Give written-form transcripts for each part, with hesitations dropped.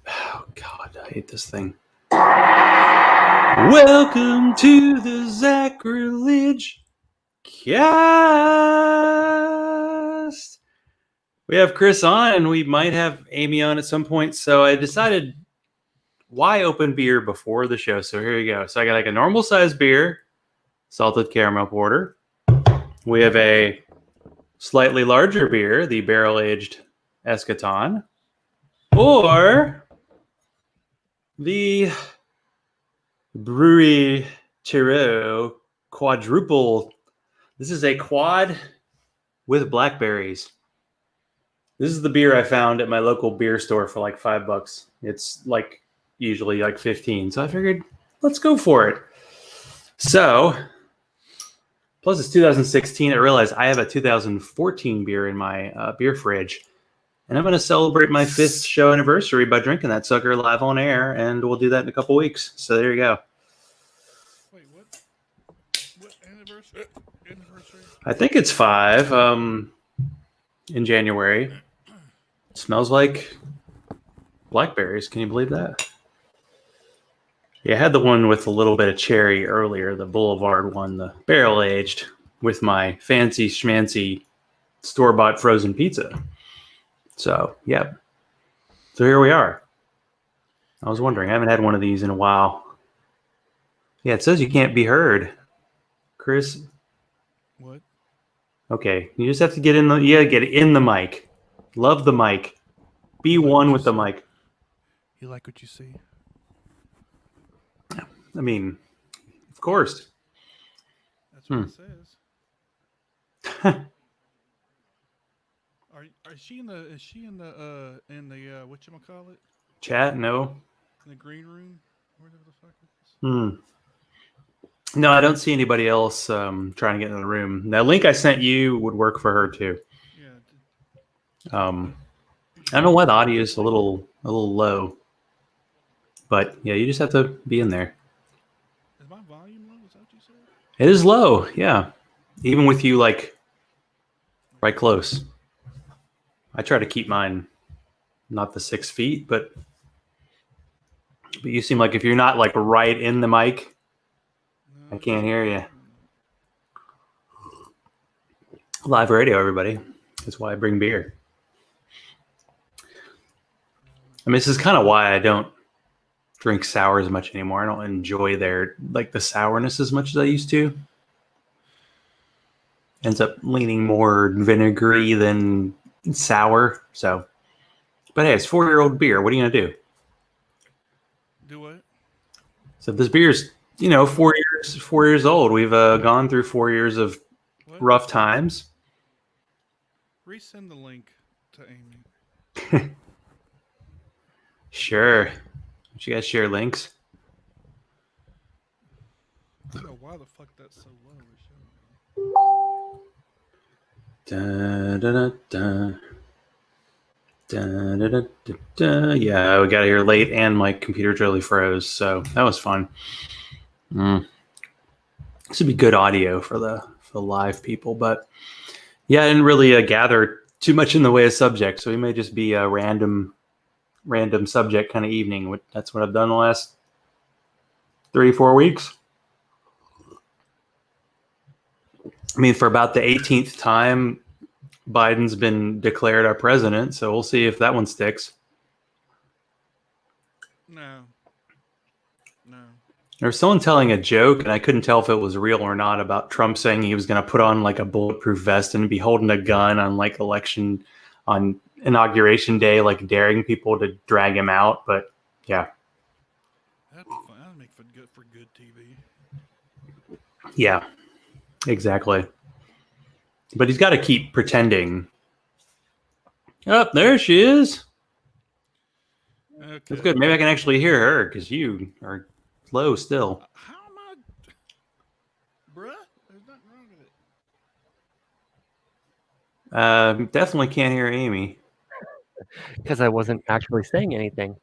Oh, God, I hate this thing. Welcome to the Zachrilege cast. We have Chris on, and we might have Amy on at some point. So I decided, why open beer before the show? So here you go. So I got like a normal size beer, salted caramel porter. We have a slightly larger beer, the barrel-aged Eschaton, or the Brewery Tiro quadruple. This is a quad with blackberries. This is the beer I found at my local beer store for like $5. It's like usually like 15. So I figured, let's go for it. So, plus it's 2016. I realized I have a 2014 beer in my beer fridge. And I'm going to celebrate my 5th show anniversary by drinking that sucker live on air. And we'll do that in a couple weeks. So there you go. Wait, what? What anniversary? I think it's 5 in January. It smells like blackberries. Can you believe that? Yeah, I had the one with a little bit of cherry earlier, the Boulevard one, the barrel-aged, with my fancy schmancy store-bought frozen pizza. So, yeah. So here we are. I was wondering, I haven't had one of these in a while. Yeah, it says you can't be heard. Chris? What? Okay, you just have to get in the mic. Love the mic. Be one with the mic. You like what you see? I mean, of course. That's what it says. Is she in the whatchamacallit? Chat? No. In the green room? Where the fuck is this? No, I don't see anybody else trying to get in the room. That link I sent you would work for her too. Yeah. I don't know why the audio is a little low, but yeah, you just have to be in there. Is my volume low? Is that what you said? It is low, yeah. Even with you like right close. I try to keep mine not the 6 feet, but you seem like if you're not like right in the mic, I can't hear you. Live radio, everybody. That's why I bring beer. I mean, this is kind of why I don't drink sours much anymore. I don't enjoy the sourness as much as I used to. Ends up leaning more vinegary than sour. So, but hey, it's 4-year-old beer. What are you gonna do? Do what? So this beer's 4 years old. We've gone through 4 years of rough times. Resend the link to Amy. Sure. Don't you guys share links? I don't know why the fuck that's so low. Da, da, da, da. Da, da, da, da, da. Yeah, we got here late and my computer totally froze, so that was fun. This would be good audio for the live people, but yeah, I didn't really gather too much in the way of subject, so we may just be a random subject kind of evening. That's what I've done the last 3-4 weeks. I mean, for about the 18th time, Biden's been declared our president, so we'll see if that one sticks. No. There was someone telling a joke, and I couldn't tell if it was real or not, about Trump saying he was going to put on like a bulletproof vest and be holding a gun on like on inauguration day, like daring people to drag him out. But yeah. That'd be fun. That'd make for good TV. Yeah, exactly. But he's got to keep pretending. Oh, there she is. Okay. That's good. Maybe I can actually hear her because you are low still. How am I? Bruh, there's nothing wrong with it. Definitely can't hear Amy. Because I wasn't actually saying anything.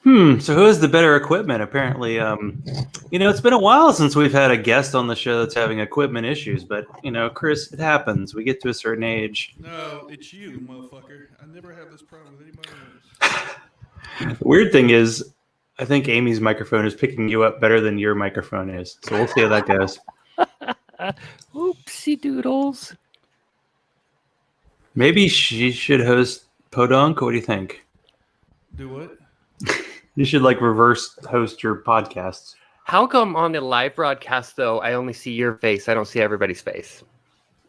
So who has the better equipment? Apparently, it's been a while since we've had a guest on the show that's having equipment issues. But Chris, it happens. We get to a certain age. No, it's you, motherfucker. I never have this problem with anybody else. The weird thing is, I think Amy's microphone is picking you up better than your microphone is. So we'll see how that goes. Oopsie doodles. Maybe she should host Podunk. What do you think? Do what? You should reverse host your podcasts. How come on the live broadcast, though, I only see your face? I don't see everybody's face.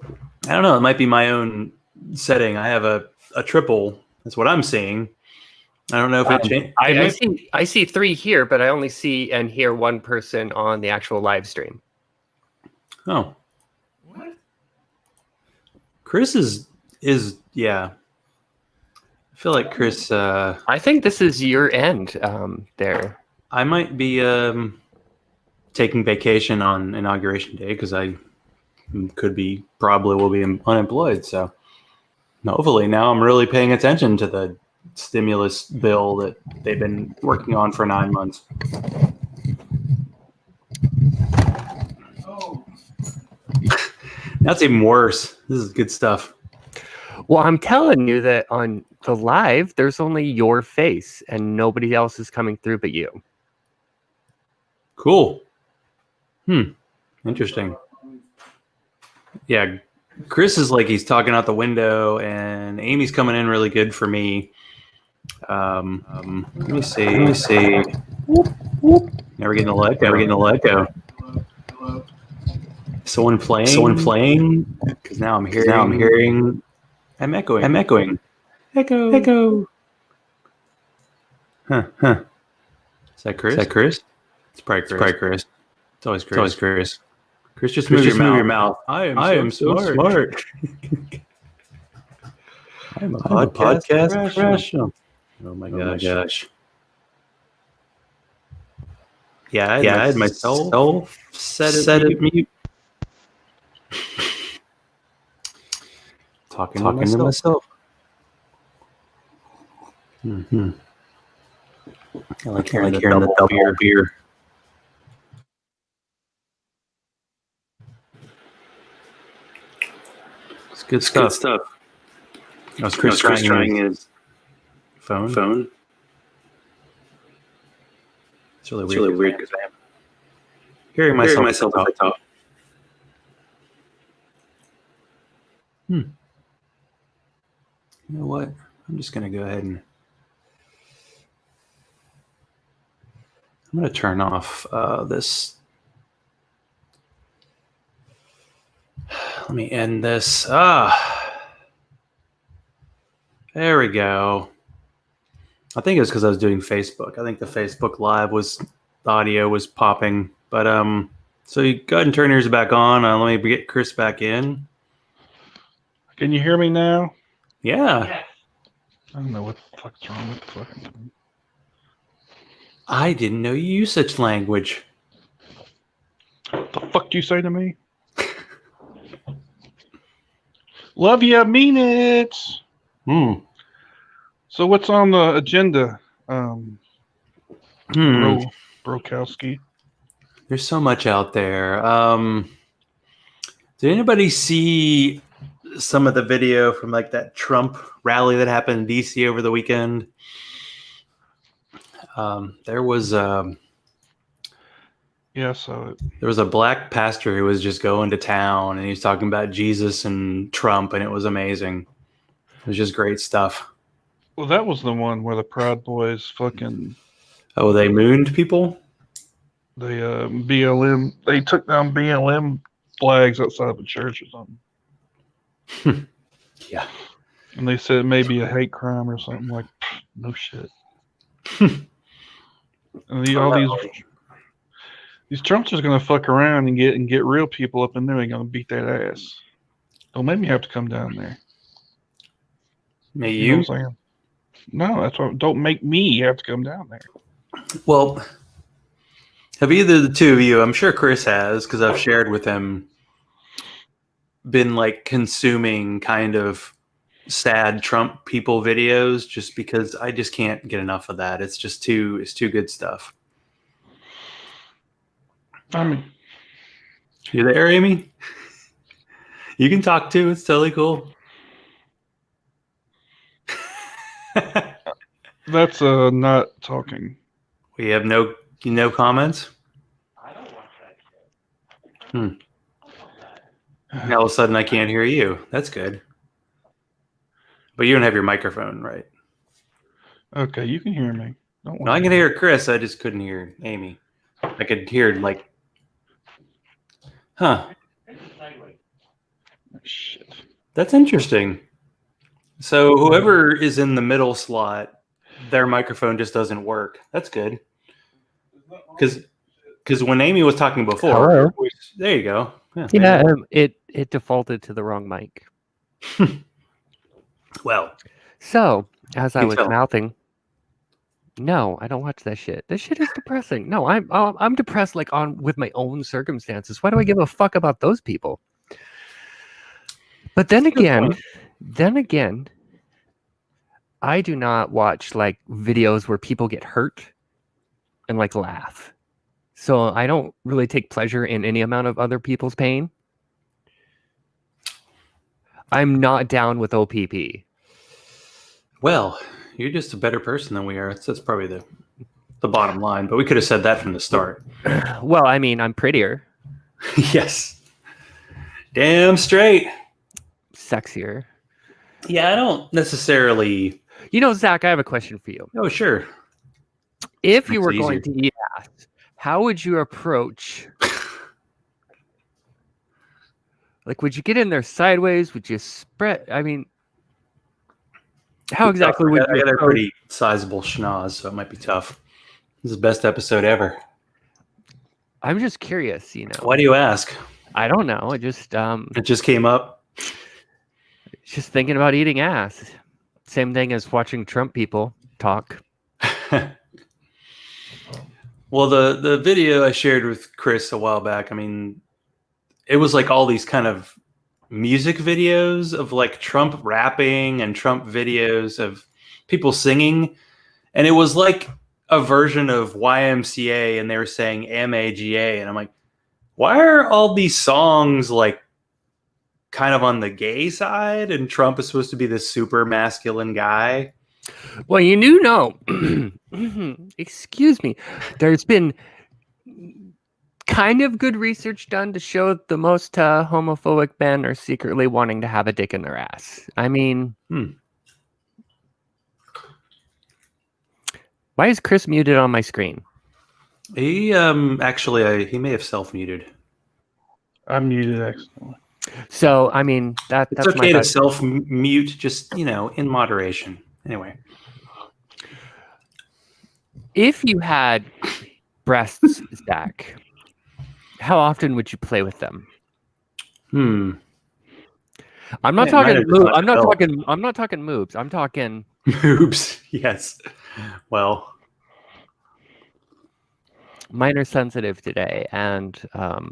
I don't know. It might be my own setting. I have a triple. That's what I'm seeing. I don't know if it changed. I see 3 here, but I only see and hear one person on the actual live stream. Oh. What? Chris is yeah. I feel like Chris. I think this is your end there. I might be taking vacation on Inauguration Day because I probably will be unemployed. So hopefully now I'm really paying attention to the stimulus bill that they've been working on for 9 months. Oh. That's even worse. This is good stuff. Well, I'm telling you that on the live, there's only your face and nobody else is coming through but you. Cool. Interesting. Yeah, Chris is he's talking out the window, and Amy's coming in really good for me. Let me see. Never getting a let go. Someone playing. Because now I'm hearing. I'm echoing. Echo. Huh. Is that Chris? It's probably Chris. It's always Chris. Chris, just move your mouth. I am so smart. I'm a podcast professional. Oh my gosh. Yeah, I had myself set it mute. Talking to myself. Mm-hmm. I like hearing the double beer. It's good stuff. Was Chris trying his phone? It's really weird because I'm hearing myself as I talk. You know what? I'm just going to go ahead and I'm going to turn off this. Let me end this. There we go. I think it was because I was doing Facebook. I think the Facebook Live the audio was popping. But so you go ahead and turn yours back on. Let me get Chris back in. Can you hear me now? Yeah. I don't know what the fuck's wrong with the fucking thing. I didn't know you use such language. What the fuck do you say to me? Love you, mean it. So what's on the agenda, Brokowski? There's so much out there. Did anybody see some of the video from that Trump rally that happened in DC over the weekend? There was So there was a black pastor who was just going to town, and he was talking about Jesus and Trump, and it was amazing. It was just great stuff. well, that was the one where the Proud Boys fucking They mooned people? they BLM they took down BLM flags outside of a church or something. Yeah. And they said it may be a hate crime or something. Like, no shit. And all these Trumpsters are gonna fuck around and get real people up in there. They're gonna beat that ass. Don't make me have to come down there. May You know what I'm saying? No, that's what. Don't make me have to come down there. Well, have either the two of you, I'm sure Chris has, because I've shared with him, been consuming kind of sad Trump people videos just because I just can't get enough of that. It's too good stuff. I mean, You there, Amy? You can talk too. It's totally cool. that's not talking. We have no comments. Now all of a sudden I can't hear you. That's good. But you don't have your microphone, right? Okay, you can hear me. Don't No, I can hear Chris. I just couldn't hear Amy. I could hear like, huh? Shit. That's interesting. So whoever is in the middle slot, their microphone just doesn't work. That's good. Because when Amy was talking before, Hello? there you go. Yeah, Yeah, it defaulted to the wrong mic. Well, So, as I You was tell. mouthing, no, I don't watch that shit. This shit is depressing. No, I'm depressed like on with my own circumstances. Why do I give a fuck about those people? But then Good again, I do not watch like videos where people get hurt and like laugh. So I don't really take pleasure in any amount of other people's pain. I'm not down with OPP. Well, you're just a better person than we are. That's probably the bottom line. But we could have said that from the start. Well, I mean, I'm prettier, Yes. Damn straight. sexier. Yeah, I don't necessarily. You know, Zach, I have a question for you. Oh, sure. If you Makes were it going to eat ass, how would you approach? Like, would you get in there sideways? Would you spread? I mean, how exactly would I you got a approach? pretty sizable schnoz, so it might be tough. This is the best episode ever. I'm just curious, you know. Why do you ask? I don't know. I just It just came up. just thinking about eating ass. Same thing as watching Trump people talk. Well, the video I shared with Chris a while back, I mean, it was like all these kind of music videos of like Trump rapping and Trump videos of people singing. And it was like a version of YMCA, and they were saying MAGA. And I'm like, why are all these songs like kind of on the gay side? And Trump is supposed to be this super masculine guy. Well, you do know, excuse me, there's been kind of good research done to show that the most homophobic men are secretly wanting to have a dick in their ass. I mean, why is Chris muted on my screen? He actually he may have self-muted. I muted accidentally. So, I mean, It's that's okay my to self-mute, just in moderation. Anyway, if you had breasts, Zach, how often would you play with them? I'm not Yeah, talking mine are move. not I'm not developed. talking. I'm not talking moves. I'm talking Oops. Yes. Well, mine are sensitive today, and I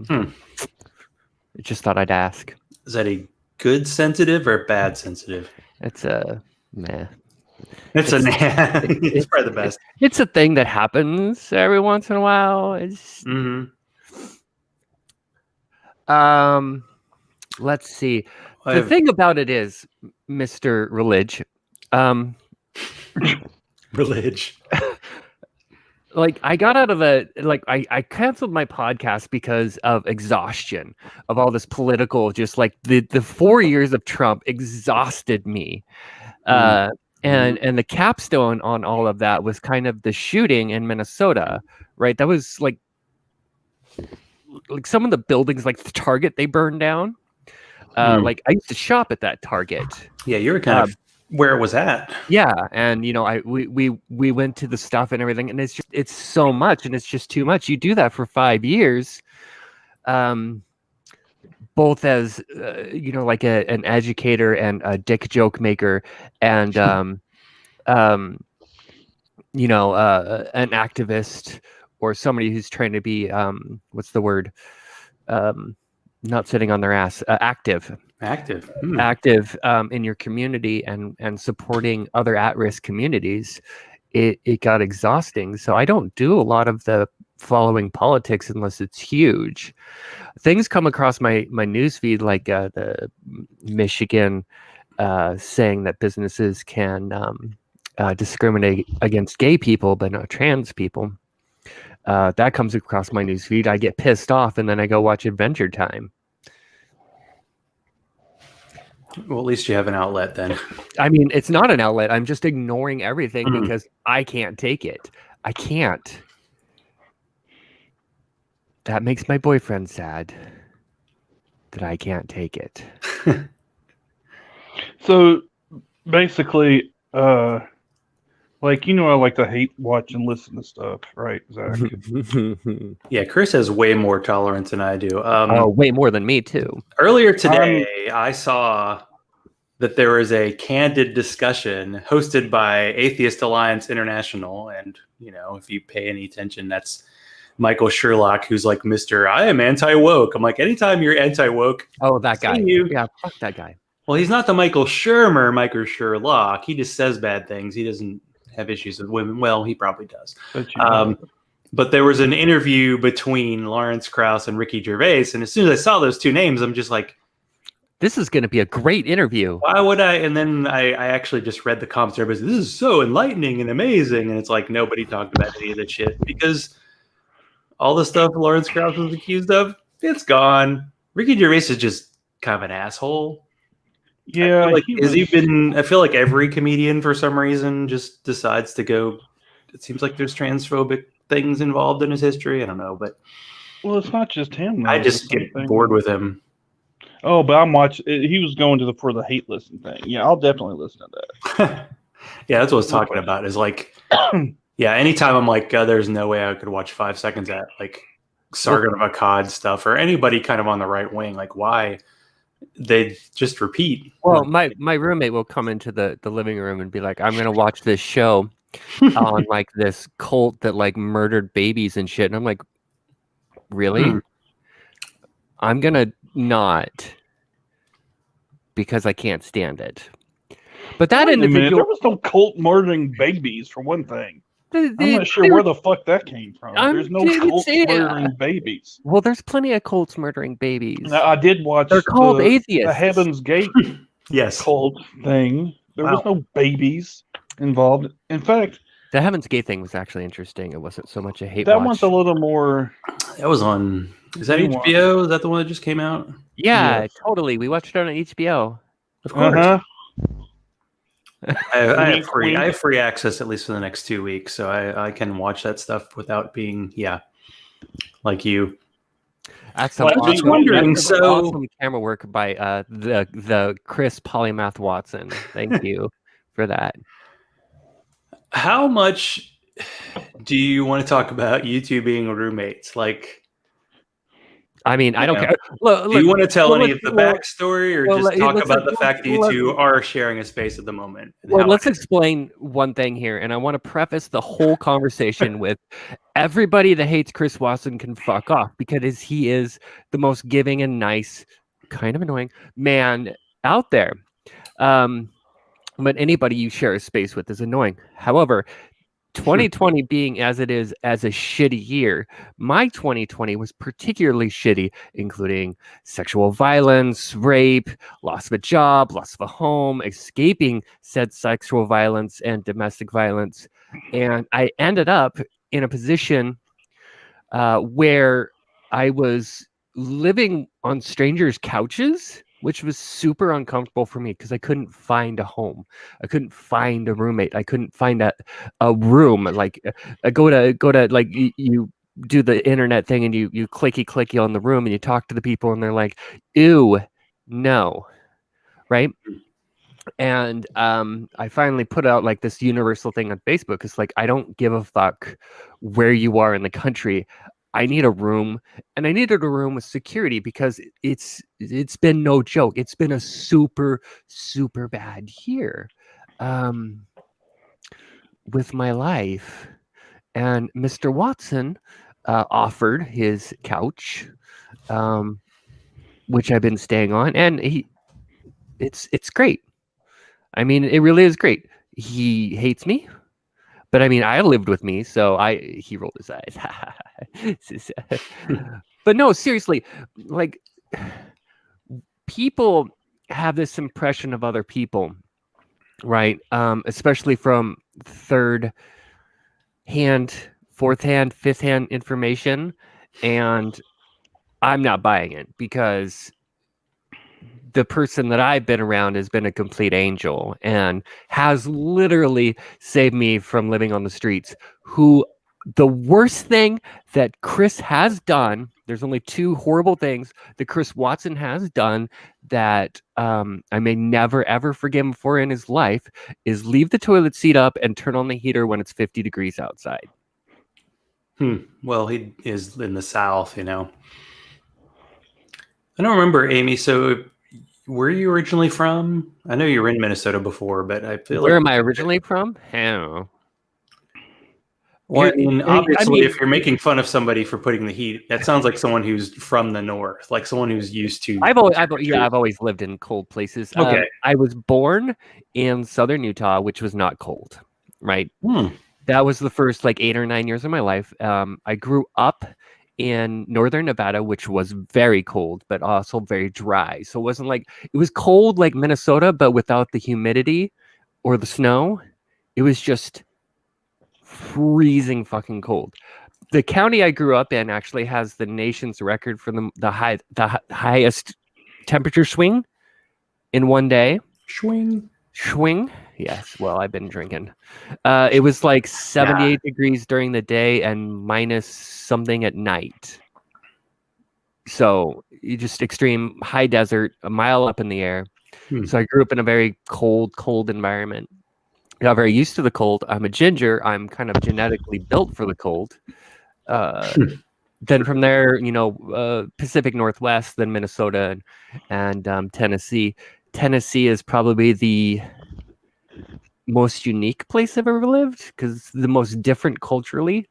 just thought I'd ask. is that a good sensitive or bad sensitive? It's a meh. It's it's probably the best. It's a thing that happens every once in a while. It's let's see. The thing about it is, Mr. Religion, Religion. like I got out of I canceled my podcast because of exhaustion of all this political, just like the 4 years of Trump exhausted me. And the capstone on all of that was kind of the shooting in Minnesota, right? That was like some of the buildings, like the Target, they burned down. Like I used to shop at that Target. Yeah, you were kind of where it was at. Yeah, and we went to the stuff and everything, and it's so much, and it's just too much. You do that for 5 years, both as like an educator and a dick joke maker, and an activist or somebody who's trying to be what's the word, not sitting on their ass, active in your community and supporting other at-risk communities, it got exhausting. So I don't do a lot of the following politics unless it's huge. Things come across my newsfeed, like the Michigan saying that businesses can discriminate against gay people but not trans people. That comes across my newsfeed. I get pissed off, and then I go watch Adventure Time. Well, at least you have an outlet then. I mean, it's not an outlet. I'm just ignoring everything because I can't take it. I can't. That makes my boyfriend sad that I can't take it. So basically, like, you know, I like to hate, watch, and listen to stuff, right, Zach? Yeah, Chris has way more tolerance than I do. Way more than me too. Earlier today, I saw that there was a candid discussion hosted by Atheist Alliance International, and you know, if you pay any attention, that's Michael Sherlock, who's like Mr. I am anti-woke. I'm like, anytime you're anti-woke, oh, that guy. You. Yeah, fuck that guy. Well, he's not the Michael Sherlock. He just says bad things. He doesn't have issues with women. Well, he probably does. But there was an interview between Lawrence Krauss and Ricky Gervais, and as soon as I saw those two names, I'm just like, this is going to be a great interview. Why would I? And then I actually just read the comments. Everybody said, this is so enlightening and amazing. And it's like, nobody talked about any of that shit because all the stuff Lawrence Krauss was accused of, it's gone. Ricky Gervais is just kind of an asshole. Yeah. I feel like every comedian for some reason just decides to go. It seems like there's transphobic things involved in his history. I don't know, but. Well, it's not just him. Though. I just get bored with him. Oh, but I'm watching. He was going for the hate listen thing. Yeah, I'll definitely listen to that. Yeah, that's what I was talking about. Is like, yeah, anytime I'm like, there's no way I could watch 5 seconds at like Sargon of Akkad stuff or anybody kind of on the right wing. Like, why they just repeat? Well, my roommate will come into the living room and be like, I'm gonna watch this show on like this cult that like murdered babies and shit, and I'm like, really? I'm gonna not, because I can't stand it. But that individual, there was no cult murdering babies for one thing. I'm not sure where the fuck that came from. There's no cults murdering babies. Well, there's plenty of cults murdering babies. Now, I did watch. They're called atheists. The Heaven's Gate cult thing. There was no babies involved. In fact, the Heaven's Gate thing was actually interesting. It wasn't so much a hate that watch. one's a little more. That was on. Is that HBO? Is that the one that just came out? Yeah, totally. We watched it on HBO. Of course. I have free access at least for the next 2 weeks, so I can watch that stuff without being like you. That's some awesome camera work by the Chris Polymath Watson. Thank you for that. How much do you want to talk about you two being roommates? Like, I mean, I don't care. Do you want to tell any of the backstory, or just talk about the fact that you two are sharing a space at the moment? Well, let's explain one thing here, and I want to preface the whole conversation with everybody that hates Chris Watson can fuck off, because he is the most giving and nice, kind of annoying man out there. But anybody you share a space with is annoying. However, 2020 being as it is, as a shitty year, my 2020 was particularly shitty, including sexual violence, rape, loss of a job, loss of a home, escaping said sexual violence and domestic violence. And I ended up in a position where I was living on strangers' couches, which was super uncomfortable for me because I couldn't find a home. I couldn't find a roommate. I couldn't find a room. Like I go to like you do the internet thing and you clicky on the room and you talk to the people and they're like, ew, no. Right. And I finally put out like this universal thing on Facebook. It's like, I don't give a fuck where you are in the country. I need a room, and I needed a room with security because it's been no joke. It's been a super, super bad year with my life. And Mr. Watson offered his couch which I've been staying on, and it's great. I mean, it really is great. He hates me, but I mean, I lived with me, so he rolled his eyes. But no, seriously, like people have this impression of other people, right? Especially from third hand, fourth hand, fifth hand information, and I'm not buying it because the person that I've been around has been a complete angel and has literally saved me from living on the streets. The worst thing that Chris has done, there's only two horrible things that Chris Watson has done that I may never ever forgive him for in his life, is leave the toilet seat up and turn on the heater when it's 50 degrees outside. Well, he is in the South, you know. I don't remember, Amy. So, where are you originally from? I know you were in Minnesota before, but I feel Where like. am I originally from? I don't know. Well, I mean, obviously, mean- if you're making fun of somebody for putting the heat, that sounds like someone who's from the north, like someone who's used to. I've always lived in cold places. Okay. I was born in southern Utah, which was not cold, right? That was the first like 8 or 9 years of my life. I grew up in northern Nevada, which was very cold, but also very dry. So it wasn't like it was cold like Minnesota, but without the humidity or the snow. It was just freezing fucking cold. The county I grew up in actually has the nation's record for the highest temperature swing in one day. Swing. Yes. Well, I've been drinking. It was like 78 degrees during the day and minus something at night. So you just extreme high desert, a mile up in the air. So I grew up in a very cold environment. Got very used to the cold. I'm a ginger. I'm kind of genetically built for the cold. Then from there, Pacific Northwest, then Minnesota and Tennessee. Tennessee is probably the most unique place I've ever lived because it's the most different culturally.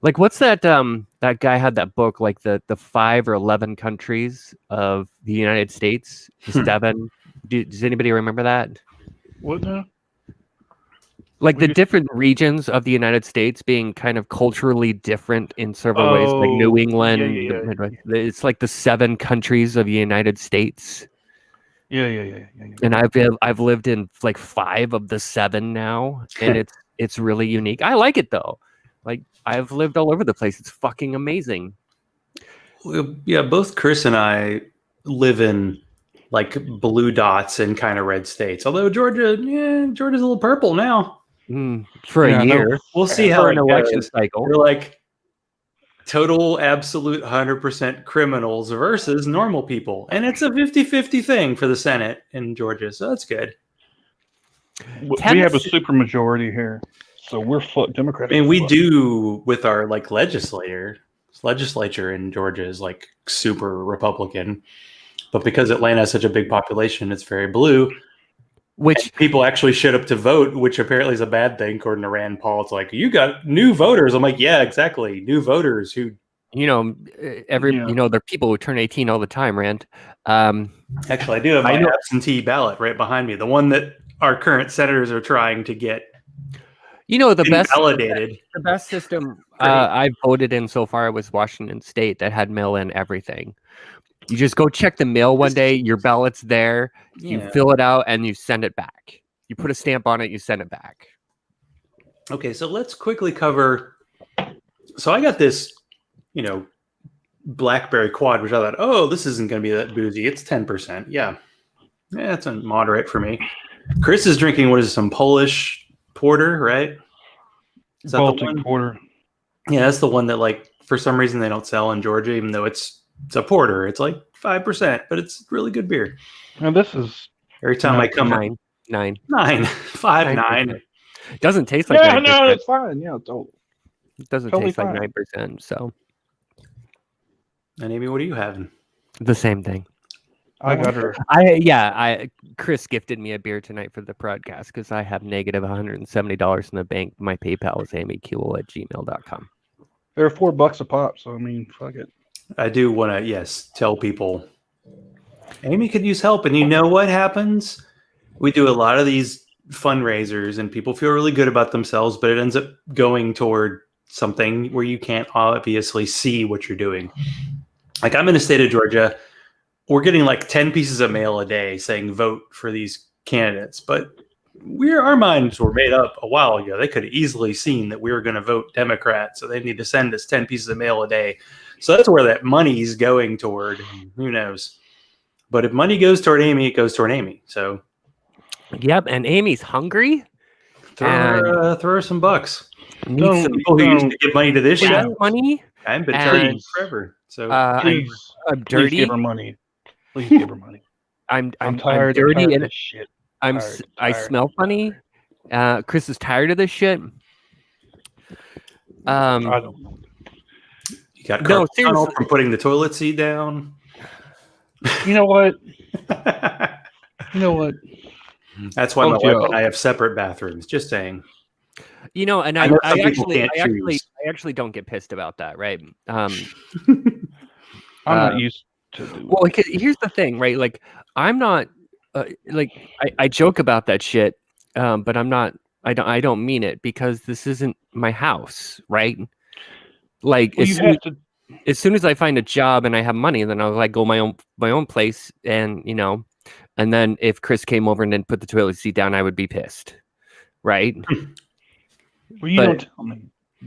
Like, what's that? That guy had that book, like the 5 or 11 countries of the United States. The 7. Does anybody remember that? What now? Like the different regions of the United States being kind of culturally different in several ways, like New England. It's like the 7 countries of the United States. Yeah. And I've lived in like 5 of the 7 now, and it's really unique. I like it though. Like I've lived all over the place. It's fucking amazing. Yeah, both Chris and I live in like blue dots and kind of red states. Although Georgia's a little purple now. For a year. We'll see how an election cycle. We're like total, absolute 100% criminals versus normal people. And it's a 50-50 thing for the Senate in Georgia. So that's good. We have a super majority here. So we're Democratic. I mean, we do with our like legislature in Georgia is like super Republican. But because Atlanta has such a big population, it's very blue. Which people actually showed up to vote, which apparently is a bad thing, according to Rand Paul. It's like, you got new voters. I'm like, yeah, exactly. New voters who, there are people who turn 18 all the time, Rand. Actually, I do have my absentee ballot right behind me. The one that our current senators are trying to get invalidated. The best system I've voted in so far was Washington State that had mail-in everything. You just go check the mail one day, your ballot's there, you fill it out, and you send it back. You put a stamp on it, you send it back. Okay, so let's quickly cover. So I got this, BlackBerry Quad, which I thought, this isn't going to be that boozy. It's 10%. Yeah, it's a moderate for me. Chris is drinking, what is it, some Polish porter, right? Is that Baltic porter. Yeah, that's the one that, like, for some reason they don't sell in Georgia, even though it's a porter. It's like 5%, but it's really good beer. Now this is every time I come 9. 9. It doesn't taste like 9%. No, it's fine. Yeah, totally. It doesn't taste like 9%. So, and Amy, what are you having? The same thing. I got her. Chris gifted me a beer tonight for the podcast because I have negative $170 in the bank. My PayPal is amykuhl@gmail.com. They're $4 a pop, so I mean, fuck it. I do want to, tell people Amy could use help. And you know what happens? We do a lot of these fundraisers and people feel really good about themselves, but it ends up going toward something where you can't obviously see what you're doing. Like I'm in the state of Georgia. We're getting like 10 pieces of mail a day saying vote for these candidates, but our minds were made up a while ago. They could have easily seen that we were going to vote Democrat, so they need to send us 10 pieces of mail a day. So that's where that money's going toward. Who knows? But if money goes toward Amy, it goes toward Amy. So Yep, and Amy's hungry. throw her some bucks. Needs some People who used to give money to this gas show. money. I haven't been And- telling you forever. So Please, I'm please dirty. give her money. Please give her money. I'm tired. dirty I'm tired and of this shit. I Tired. smell funny. Chris is tired of this shit. I don't know. you got No, carpal tunnel seriously. from putting the toilet seat down. You know what? You know what? That's why my Joe. wife and I have separate bathrooms. Just saying. You know, and I I know some people actually can't choose. I actually don't get pissed about that, right? I'm not used to do. Well, here's the thing, right? Like, I'm not like I joke about that shit, but I'm not. I don't mean it because this isn't my house, right? Like, Well, you have to. as soon as I find a job and I have money, then I'll like go my own place, and and then if Chris came over and then put the toilet seat down, I would be pissed, right? Well, you but- don't tell me.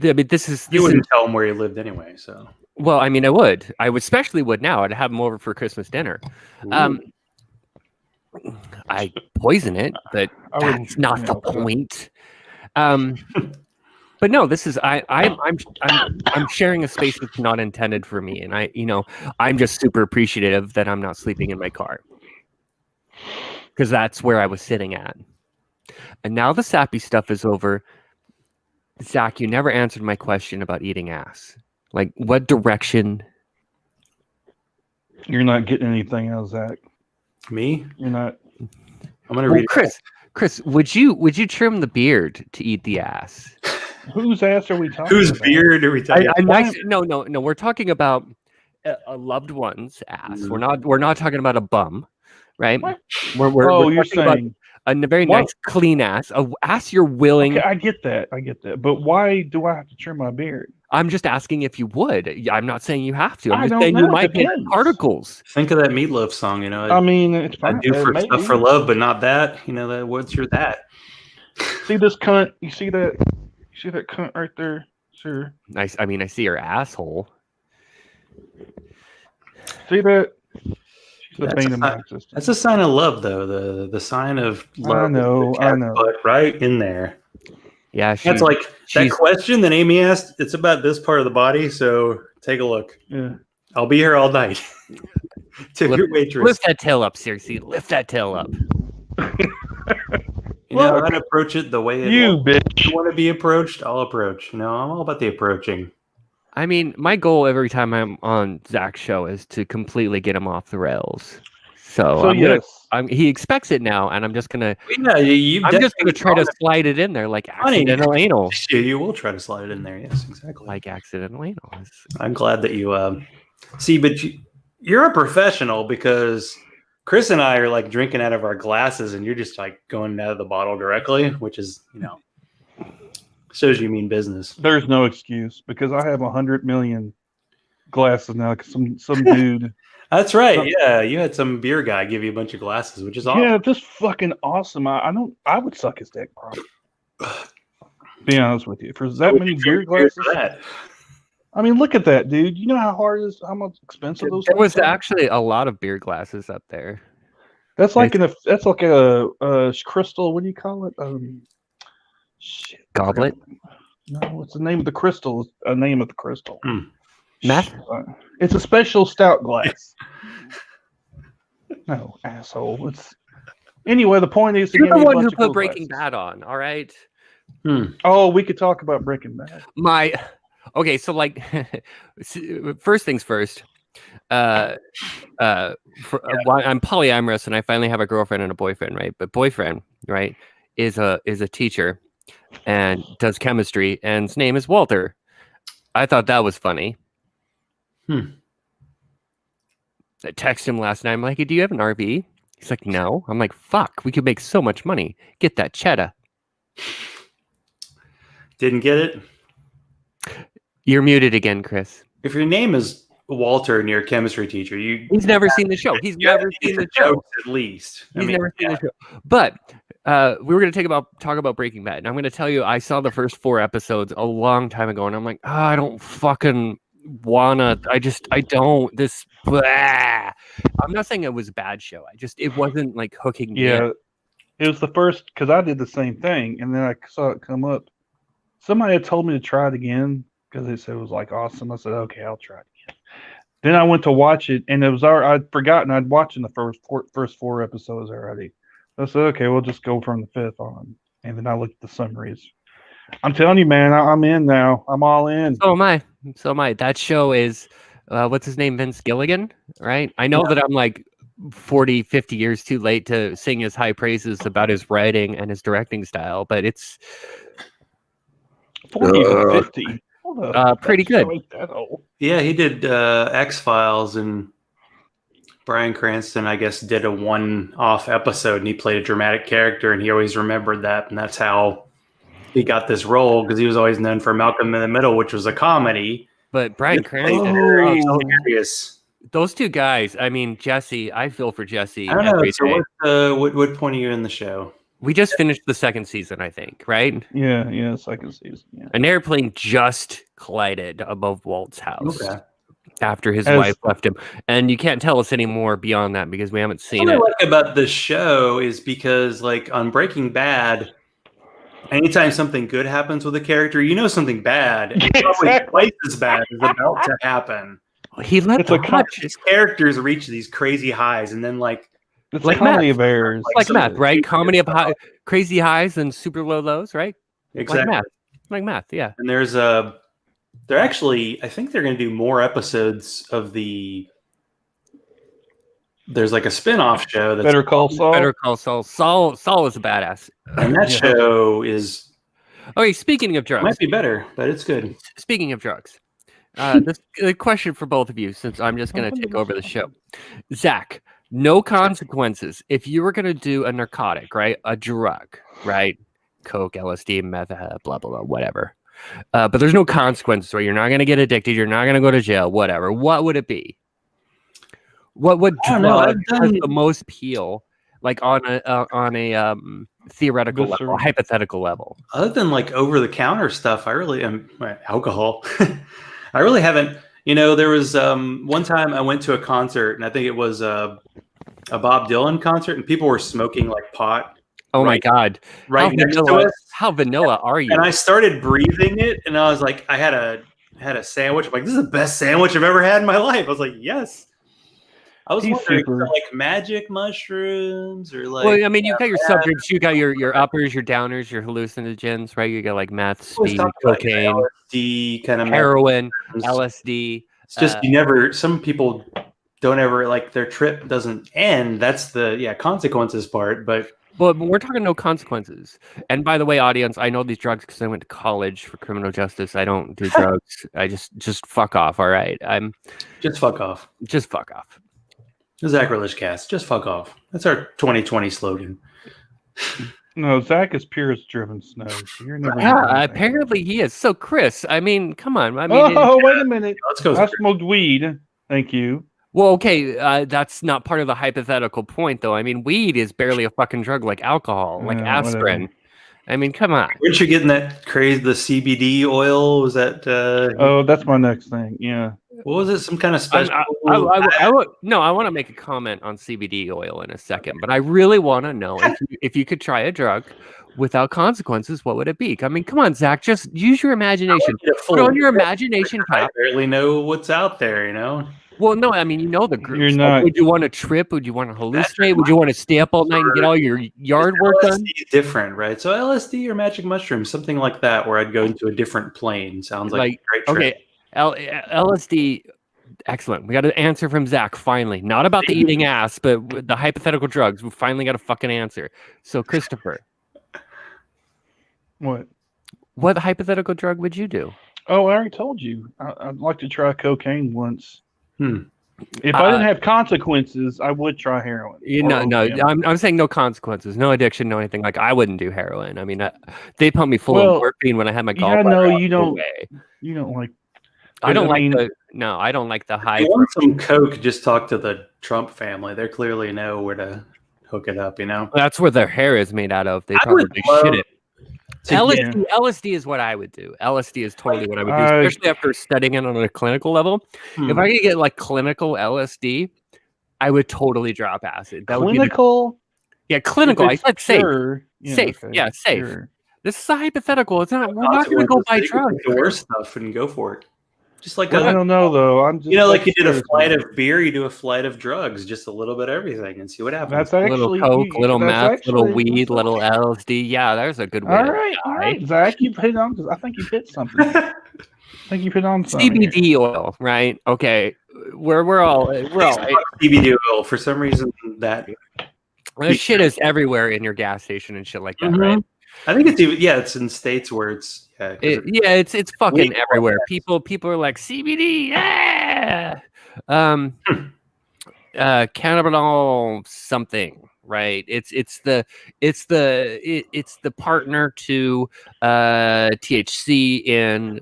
I mean, this is You wouldn't tell him where he lived anyway. So well, I mean, I would especially would now. I'd have him over for Christmas dinner. I poison it, but I wouldn't, that's not you the know, point. But no, this is I'm sharing a space that's not intended for me, and I'm just super appreciative that I'm not sleeping in my car because that's where I was sitting at. And now the sappy stuff is over. Zach, you never answered my question about eating ass. Like, what direction? You're not getting anything out of Zach. me, You're not. I'm gonna Well, read. Chris, would you trim the beard to eat the ass? Whose ass are we talking Whose about? beard are we talking? No. We're talking about a loved one's ass. We're not talking about a bum, right? What? We're You're talking about saying. a very What? nice, clean ass. A ass you're willing. Okay, I get that. But why do I have to trim my beard? I'm just asking if you would. I'm not saying you have to. I'm I just don't saying know, you it might get depends. particles. Think of that Meatloaf song. I mean, it's I fine. do for maybe. stuff for love, but not that. That what's your that? See this cunt? You see that? You see that cunt right there, sir? Nice. I mean, I see your asshole. See that? She's the That's bane a of my sign- existence. That's a sign of love, though. The sign of love. I know. is the cat's butt right in there. Yeah, That's like that she's- question that Amy asked. It's about this part of the body, so take a look. Yeah. I'll be here all night. Tip your waitress. Lift that tail up, seriously. Lift that tail up. I'd approach it the way You bitch. want to be approached. I'll approach. I'm all about the approaching. I mean, my goal every time I'm on Zach's show is to completely get him off the rails. So yes. he expects it now, and I'm just gonna. Yeah, you've I'm just gonna definitely try to thought slide it in there like Funny. accidental anal. it. Yeah, you will try to slide it in there. Yes, exactly. Like accidental anal. I'm glad that you see, but you're a professional because Chris and I are like drinking out of our glasses, and you're just like going out of the bottle directly, which is shows you mean business. There's no excuse because I have 100 million glasses now. 'Cause some dude. That's right. Yeah, you had some beer guy give you a bunch of glasses, which is awesome. Yeah, just fucking awesome. I would suck his dick, probably. Be honest with you, for that many beer glasses. I mean, look at that, dude. You know how hard it is, how much expensive those There was things are? actually a lot of beer glasses up there. That's like a crystal. What do you call it? Shit. Goblet? No, what's the name of the crystal? A name of the crystal. Meth? It's a special stout glass. No, asshole. Anyway, the point is, You're the one who put Breaking Bad on, all right? Oh, we could talk about Breaking Bad. Okay, so like, first things first. I'm polyamorous, and I finally have a girlfriend and a boyfriend, right? But boyfriend, right, is a teacher and does chemistry, and his name is Walter. I thought that was funny. I texted him last night. I'm like, hey, do you have an RV? He's like, no. I'm like, fuck, we could make so much money. Get that cheddar. Didn't get it? You're muted again, Chris. If your name is Walter and you're a chemistry teacher, he's never seen the show. He's never seen the show. At least. He's never seen the show. But we were going to talk about Breaking Bad. And I'm going to tell you, I saw the first 4 episodes a long time ago. And I'm like, I don't fucking wanna. I don't. This. Blah. I'm not saying it was a bad show. It wasn't like hooking me. Yeah. It was the first, because I did the same thing. And then I saw it come up. Somebody had told me to try it again because they said it was like awesome. I said, okay, I'll try it again. Then I went to watch it, and it was I'd forgotten I'd watched the first 4 episodes already. I said, okay, we'll just go from the 5th on. And then I looked at the summaries. I'm telling you, man, I'm in now. I'm all in. So am I. That show is, what's his name? Vince Gilligan, right? I know that I'm like 40, 50 years too late to sing his high praises about his writing and his directing style, but it's 40 to 50. Pretty good. Yeah, he did X-Files, and Bryan Cranston, I guess, did a one-off episode, and he played a dramatic character, and he always remembered that, and that's how he got this role, because he was always known for Malcolm in the Middle, which was a comedy. But Bryan Cranston, hilarious. Those 2 guys, I mean, Jesse, I feel for Jesse. I don't know. So what point are you in the show? We just finished the 2nd season, I think, right? Yeah, 2nd season. Yeah. An airplane just collided above Walt's house after his wife left him. And you can't tell us any more beyond that because we haven't seen it. What I like about this show is because, like, on Breaking Bad, anytime something good happens with a character, you know something bad. Probably twice as bad is about to happen. He let his characters reach these crazy highs, and then it's like comedy of errors, like math, right? Comedy of crazy highs and super low lows, right? Exactly, like math, yeah. And they're actually, I think they're going to do more episodes of the. There's like a spin-off show that's Better Call Saul. Better Call Saul. Saul is a badass, and that show is. Okay, speaking of drugs, might be better, but it's good. Speaking of drugs. The question for both of you, since I'm just going to take over the show. Zach, no consequences. If you were going to do a narcotic, right? A drug, right? Coke, LSD, meth, blah, blah, blah, whatever. But there's no consequences, right? You're not going to get addicted. You're not going to go to jail, whatever. What would it be? What drug has the most appeal, like on a theoretical level, a hypothetical level? Other than like over-the-counter stuff, I really am alcohol. I really haven't. There was one time I went to a concert, and I think it was a Bob Dylan concert, and people were smoking like pot. Oh my God! Right next to us. How vanilla are you? And I started breathing it, and I was like, I had a sandwich. I'm like, this is the best sandwich I've ever had in my life. I was like, yes. I was wondering, like magic mushrooms or like. Well, I mean, you've got your subjects, you got your uppers, your downers, your hallucinogens, right? You got like meth, speed, cocaine, LSD, kind of heroin, LSD. It's just some people don't ever, like, their trip doesn't end. That's the consequences part, but. Well, we're talking no consequences. And by the way, audience, I know these drugs because I went to college for criminal justice. I don't do drugs. I just fuck off. All right, just fuck off. Just fuck off. The Zachrilege cast. Just fuck off. That's our 2020 slogan. No, Zach is purest driven snow. So you're never. Apparently he is. So, Chris, I mean, come on. I mean, wait a minute. Let's go. I smoked weed. Thank you. Well, okay, that's not part of the hypothetical point, though. I mean, weed is barely a fucking drug like alcohol, like aspirin. Whatever. I mean, come on. Weren't you getting that crazy, the CBD oil? Was that? Oh, that's my next thing. Yeah. What was it? Some kind of special? I want to make a comment on CBD oil in a second, but I really want to know if you could try a drug without consequences, what would it be? I mean, come on, Zach, just use your imagination. Put on your imagination cap. I barely know what's out there, Well, no, I mean, the group. You're not. Would you want to trip? Would you want to hallucinate? Would you want to stay up all night and get all your yard work done? LSD is different, right? So LSD or magic mushrooms, something like that, where I'd go into a different plane. Sounds like a great trip. Okay, LSD, excellent. We got an answer from Zach, finally. Not about the eating ass, but the hypothetical drugs. We finally got a fucking answer. So, Christopher. What hypothetical drug would you do? Oh, I already told you. I'd like to try cocaine once. If I didn't have consequences, I would try heroin. I'm saying no consequences, no addiction, no anything. Like I wouldn't do heroin. I mean, they pumped me full of morphine when I had my gallbladder. No, you don't. You don't like. I don't like the high. If you want some coke, just talk to the Trump family. They clearly know where to hook it up. That's where their hair is made out of. They probably shit it. LSD is what I would do. LSD is totally what I would do, especially after studying it on a clinical level. If I could get like clinical LSD, I would totally drop acid. That clinical? Clinical. I said safe. Safe. Okay. Yeah, safe. Sure. This is a hypothetical. It's not. We're not going to go buy drugs. The worst stuff and go for it. Just like I don't know though. I'm just like you did a flight of beer, you do a flight of drugs, just a little bit of everything, and see what happens. That's actually a little coke, little meth, little weed, little LSD. Yeah, there's a good way. All right, Zach, you hit on because I think you hit something. I think you hit on something. CBD oil, right? Okay, we're all CBD oil for some reason that shit is everywhere in your gas station and shit like that, right? I think it's even it's in states where it's it's fucking everywhere. People are like CBD, cannabinol something, right? It's the partner to THC in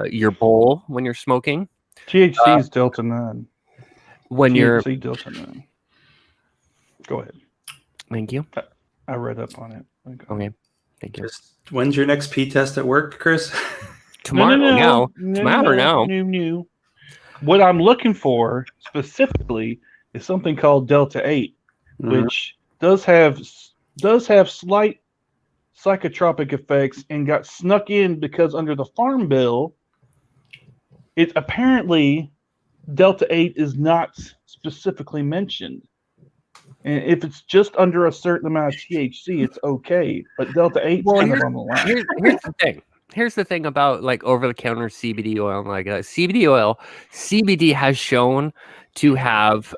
your bowl when you're smoking. THC is Delta 9. When THC Delta 9. Go ahead. Thank you. I read up on it. Okay. Thank you. When's your next P test at work, Chris? Tomorrow. No. What I'm looking for specifically is something called Delta 8, which does have slight psychotropic effects and got snuck in because under the Farm Bill, it apparently Delta 8 is not specifically mentioned. And if it's just under a certain amount of THC, it's okay. But Delta 8 is kind of on the line. Here's the thing. Here's the thing about like over-the-counter CBD oil. Like CBD oil, CBD has shown to have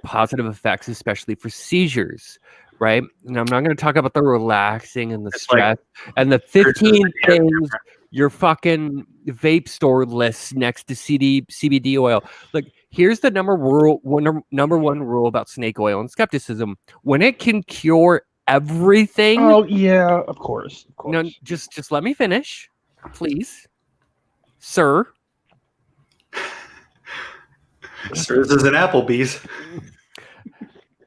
positive effects, especially for seizures, right? And I'm not going to talk about the relaxing and the stress and the 15 things your fucking vape store lists next to CBD oil. Like, here's the number one rule about snake oil and skepticism: when it can cure everything. Oh yeah, of course. No, just let me finish, please, sir. Sir, this is an Applebee's.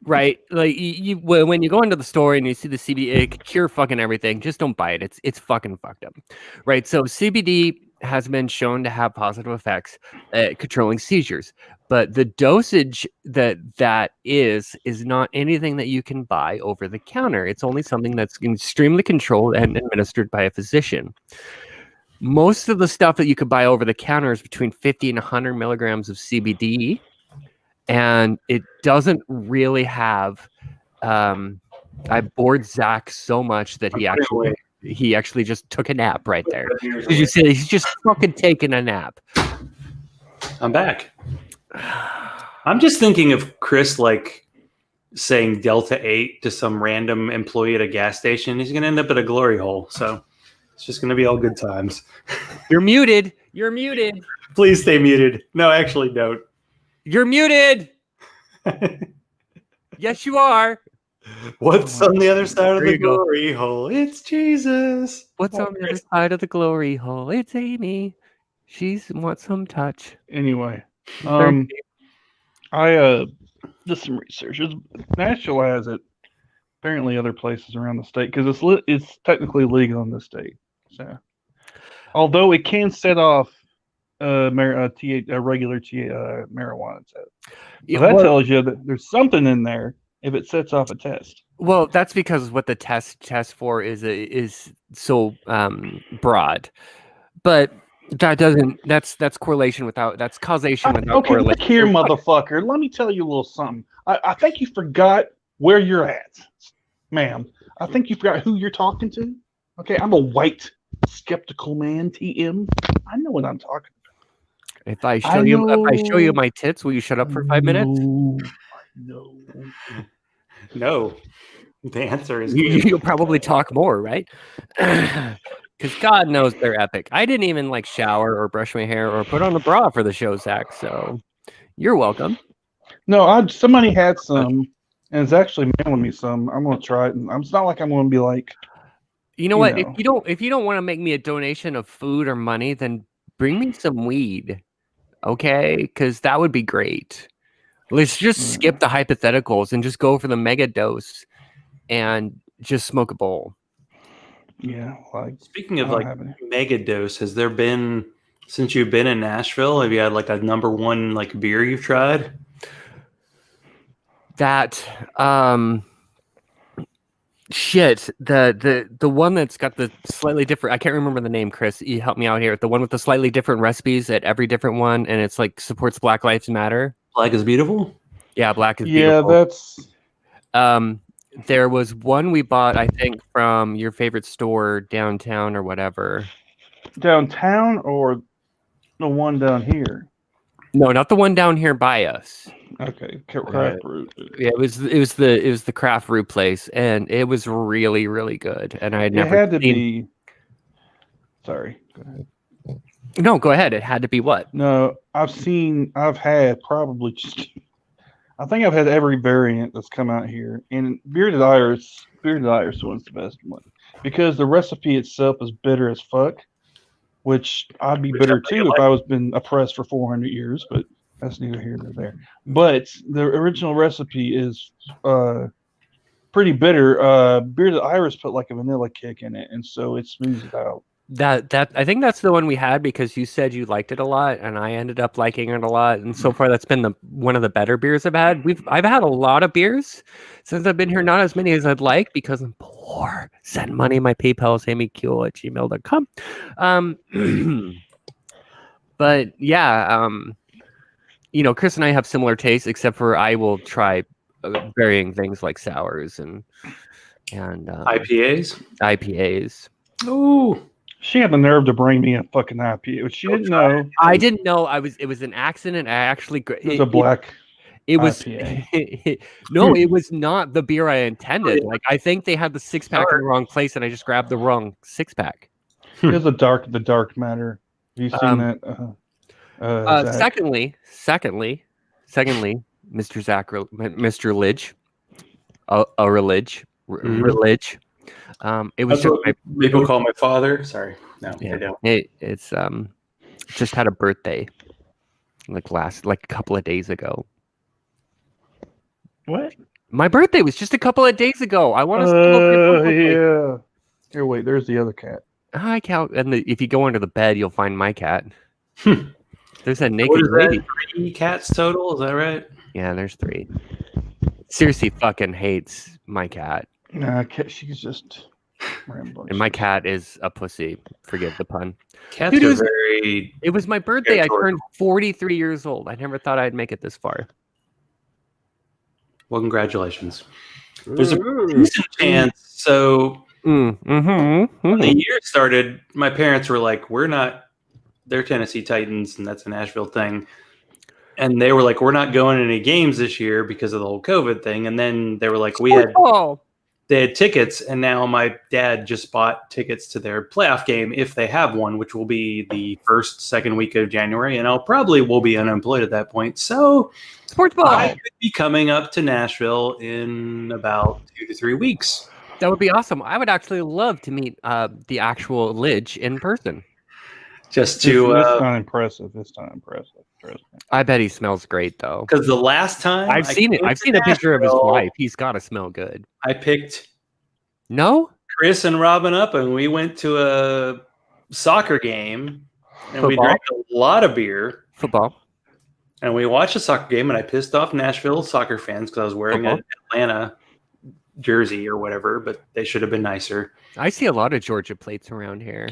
Right, like when you go into the store and you see the CBD, it can cure fucking everything. Just don't buy it. It's fucking fucked up, right? So CBD has been shown to have positive effects at controlling seizures, but the dosage that is not anything that you can buy over the counter. It's only something that's extremely controlled and administered by a physician. Most of the stuff that you could buy over the counter is between 50 and 100 milligrams of CBD. And it doesn't really have. I bored Zach so much that he actually just took a nap right there. Did you see? He's just fucking taking a nap. I'm back. I'm just thinking of Chris like saying Delta 8 to some random employee at a gas station. He's going to end up at a glory hole. So it's just going to be all good times. You're muted. You're muted. Please stay muted. No, actually don't. You're muted. Yes, you are. What's on the other side of the glory hole? It's Jesus. What's on the other side of the glory hole? It's Amy. She wants some touch. Anyway, I did some research. Nashville has it. Apparently, other places around the state because it's technically legal in the state. So, although it can set off regular marijuana test. That tells you that there's something in there if it sets off a test. Well, that's because what the test for is so broad, but that doesn't. That's correlation without. That's causation without correlation. Look here, motherfucker. Let me tell you a little something. I think you forgot where you're at, ma'am. I think you forgot who you're talking to. Okay, I'm a white skeptical man. TM. I know what I'm talking about. If I show you my tits, will you shut up for 5 minutes? No. The answer is you'll probably talk more, right? Because God knows they're epic. I didn't even like shower or brush my hair or put on a bra for the show, Zach. So You're welcome. No, somebody had some, and it's actually mailing me some. I'm gonna try it. And it's not like I'm gonna be like, You know what? If you don't want to make me a donation of food or money, then bring me some weed, okay? Because that would be great. Let's just skip the hypotheticals and just go for the mega dose and just smoke a bowl. yeah. Like, Speaking of I don't like have any. mega dose, has there been since you've been in Nashville? Have you had like a number one like beer you've tried? That shit. The one that's got the slightly different. I can't remember the name. Chris, you help me out here. The one with the slightly different recipes at every different one, and it's like supports Black Lives Matter. Black is beautiful. Yeah, Black is Yeah, beautiful. that's. There was one we bought, I think, from your favorite store downtown or whatever. Downtown or the one down here? No, not the one down here by us. Okay, craft root. Yeah, it was the craft brew place, and it was really, really good. And I had never. It had to seen... be. Sorry. Go ahead. No, go ahead. It had to be what? No, I've had probably just. I think I've had every variant that's come out here, and Bearded Iris one's the best one because the recipe itself is bitter as fuck, which I'd be bitter too if I was been oppressed for 400 years, but that's neither here nor there. But the original recipe is pretty bitter. Bearded Iris put like a vanilla kick in it, and so it smooths it out. That I think that's the one we had because you said you liked it a lot, and I ended up liking it a lot. And so far, that's been one of the better beers I've had. I've had a lot of beers since I've been here, not as many as I'd like because I'm poor. Send money. My PayPal is amyq@gmail.com. But yeah, Chris and I have similar tastes, except for I will try varying things like sours and IPAs. Ooh. She had the nerve to bring me a fucking IPA, which she didn't know. I didn't know. It was an accident. I actually. It was a black. It was IPA. No, it was not the beer I intended. Like I think they had the 6-pack in the wrong place, and I just grabbed the wrong 6-pack. It was the dark matter. Have you seen that? Zach? Secondly, Mr. Zachrilege, Zachrilege. Religion. It was just people call my father. Sorry, no, yeah, they don't. It's just had a birthday, like a couple of days ago. What? My birthday was just a couple of days ago. I want to. Yeah. Here, wait. There's the other cat. I count, and if you go under the bed, you'll find my cat. There's a naked lady. 3 cats total. Is that right? Yeah, there's 3. Seriously, fucking hates my cat. Nah, she's just rambling. And my cat is a pussy. Forgive the pun. Cats are very. It was my birthday. I turned 43 years old. I never thought I'd make it this far. Well, congratulations. There's a decent chance. So when the year started, my parents were like, they're Tennessee Titans, and that's a Nashville thing. And they were like, we're not going to any games this year because of the whole COVID thing. And then they were like, they had tickets, and now my dad just bought tickets to their playoff game if they have one, which will be the second week of January, and I'll probably will be unemployed at that point. So sports ball. I could be coming up to Nashville in about 2 to 3 weeks. That would be awesome. I would actually love to meet the actual Lige in person. Just to it's not impressive. It's not impressive. I bet he smells great though. Because the last time I've seen a picture of his wife. He's got to smell good. I picked Chris and Robin up, and we went to a soccer game, and we drank a lot of beer. Football. And we watched a soccer game, and I pissed off Nashville soccer fans because I was wearing an Atlanta jersey or whatever, but they should have been nicer. I see a lot of Georgia plates around here.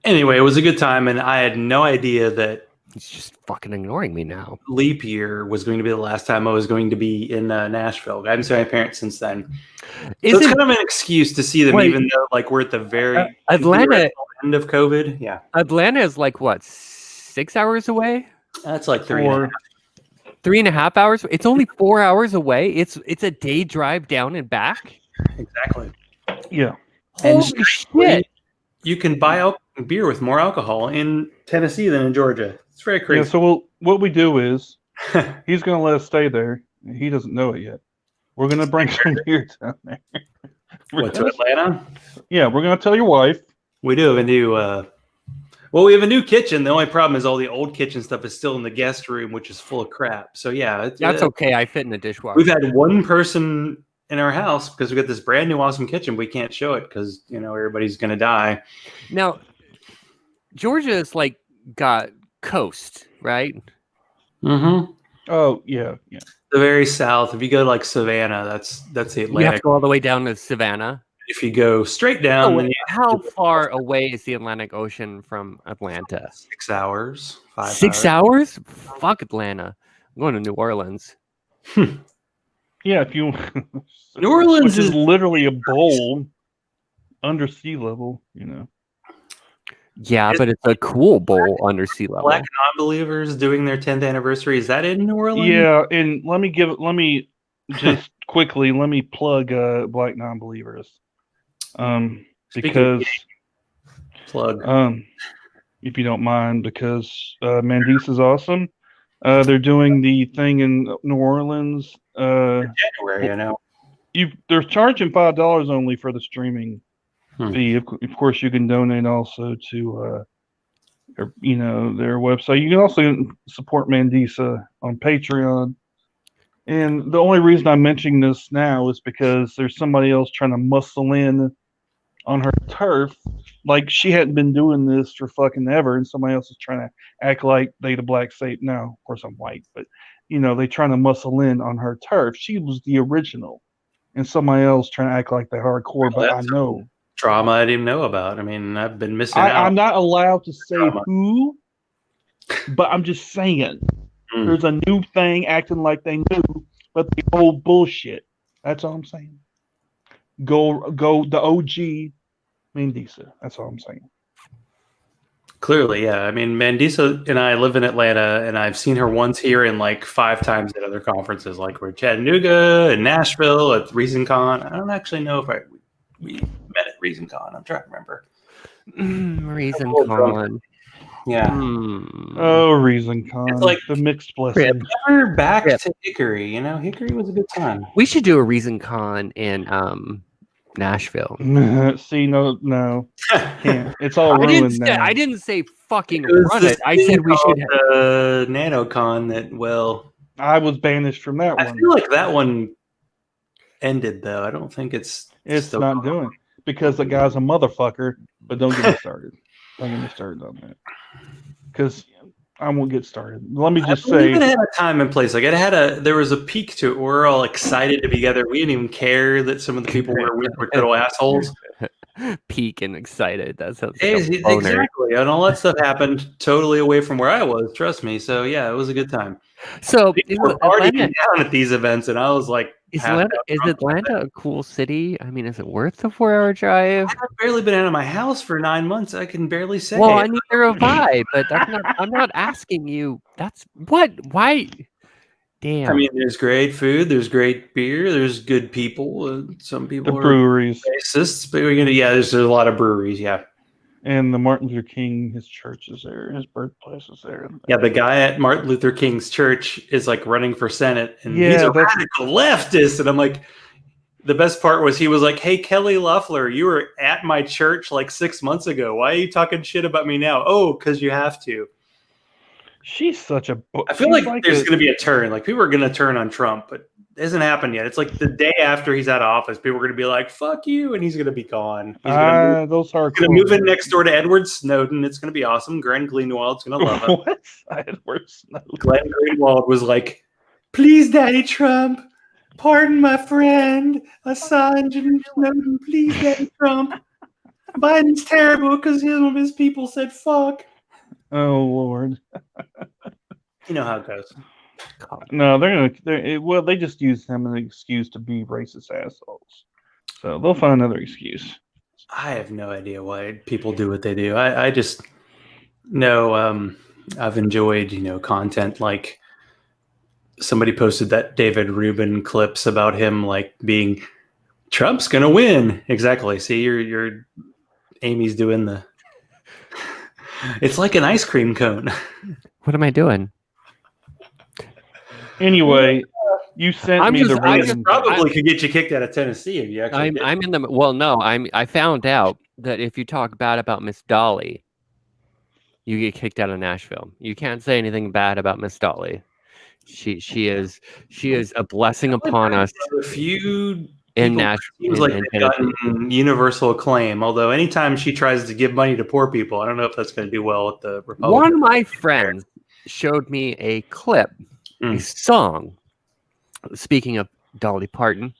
Anyway, it was a good time, and I had no idea that he's just fucking ignoring me now. Leap year was going to be the last time I was going to be in Nashville. I haven't seen my parents since then. So it's kind of an excuse to see them, even though we're at the very Atlanta end of COVID. Yeah, Atlanta is 6 hours away. That's like 3.5. 3.5 hours. It's only 4 hours away. It's a day drive down and back. Exactly. Yeah. Holy shit! You can buy beer with more alcohol in Tennessee than in Georgia. It's very crazy. Yeah, so what we do is He's going to let us stay there. He doesn't know it yet. We're going to bring some beer down there. What, to Atlanta? Yeah, we're going to tell your wife. We do have a new. Well, we have a new kitchen. The only problem is all the old kitchen stuff is still in the guest room, which is full of crap. So yeah, That's okay. I fit in the dishwasher. We've had one person in our house because we got this brand new awesome kitchen. We can't show it because everybody's gonna die. Now, Georgia's like got coast, right? Mm-hmm. Oh yeah. The very south. If you go to like Savannah, that's the Atlantic. You have to go all the way down to Savannah. If you go straight down, then how far away is the Atlantic Ocean from Atlanta? 6 hours. 5 hours. 6 hours? Fuck Atlanta. I'm going to New Orleans. Yeah, if you New Orleans is literally a bowl under sea level, Yeah, but it's a cool bowl under sea level. Black non-believers doing their 10th anniversary. Is that in New Orleans? Yeah, and let me just quickly plug Black Non-Believers. Because plug. If you don't mind, because Mandisa is awesome. They're doing the thing in New Orleans. January, I know. They're charging $5 only for the streaming fee. Of course, you can donate also to their website. You can also support Mandisa on Patreon. And the only reason I'm mentioning this now is because there's somebody else trying to muscle in on her turf. Like, she hadn't been doing this for fucking ever, and somebody else is trying to act like they the black saint. Now, of course, I'm white, but, they trying to muscle in on her turf. She was the original, and somebody else trying to act like they're hardcore, but I know. Trauma I didn't know about. I mean, I've been missing out. I'm not allowed to say who, but I'm just saying. There's a new thing acting like they knew, but the old bullshit. That's all I'm saying. Go the OG Mandisa. That's all I'm saying. Clearly, yeah. I mean, Mandisa and I live in Atlanta, and I've seen her once here and like 5 times at other conferences, like we're Chattanooga and Nashville at ReasonCon. I don't actually know if we met at ReasonCon. I'm trying to remember. ReasonCon. Yeah. Oh, ReasonCon. It's like the mixed blessing. Never back to Hickory. Hickory was a good time. We should do a ReasonCon in Nashville. See, no. Can't. It's all ruined now. I didn't say fucking run it. I said we should have NanoCon that, I was banished from that one. I feel like that one ended, though. I don't think it's not doing because the guy's a motherfucker, but don't get me started. Don't get me started on that. Because I won't get started. Let me just say, it had a time and place. Like there was a peak to it. Where we're all excited to be together. We didn't even care that some of the people were total assholes. Peak and excited. That's exactly. And all that stuff happened totally away from where I was. Trust me. So yeah, it was a good time. So people were partying down at these events, and I was like, Is Atlanta a cool city? I mean, is it worth the 4-hour drive? I've barely been out of my house for 9 months. I can barely say. Well, neither have I, but that's not. I'm not asking you. That's what? Why? Damn. I mean, there's great food. There's great beer. There's good people. Some people the breweries, racists, but there's a lot of breweries. Yeah. And the Martin Luther King, his church is there. His birthplace is there. Yeah, the guy at Martin Luther King's church is like running for Senate, and he's a radical leftist. And I'm like, the best part was he was like, "Hey, Kelly Loeffler, you were at my church like 6 months ago. Why are you talking shit about me now?" Oh, because you have to. She's such a. I feel like there's going to be a turn. Like people are going to turn on Trump, but it hasn't happened yet. It's like the day after he's out of office, people are going to be like, "Fuck you," and he's going to be gone. He's going to move in next door to Edward Snowden. It's going to be awesome. Glenn Greenwald's going to love it. What? Edward Snowden. Glenn Greenwald was like, "Please, Daddy Trump, pardon my friend Assange and Snowden. Please, Daddy Trump. Biden's terrible because some of his people said fuck." Oh Lord. You know how it goes. No, they just use him as an excuse to be racist assholes. So they'll find another excuse. I have no idea why people do what they do. I just know I've enjoyed, content like somebody posted that David Rubin clips about him like being Trump's gonna win. Exactly. See, you're Amy's doing the it's like an ice cream cone. What am I doing? Anyway, you sent I'm me just- the I'm reason. Probably could get you kicked out of Tennessee if you actually. I'm in the well. No, I found out that if you talk bad about Miss Dolly, you get kicked out of Nashville. You can't say anything bad about Miss Dolly. She is a blessing upon us A few in people Nashville. seems like they've gotten universal acclaim. Although anytime she tries to give money to poor people, I don't know if that's going to do well with the Republicans. One of my friends showed me a clip, a song. Speaking of Dolly Parton,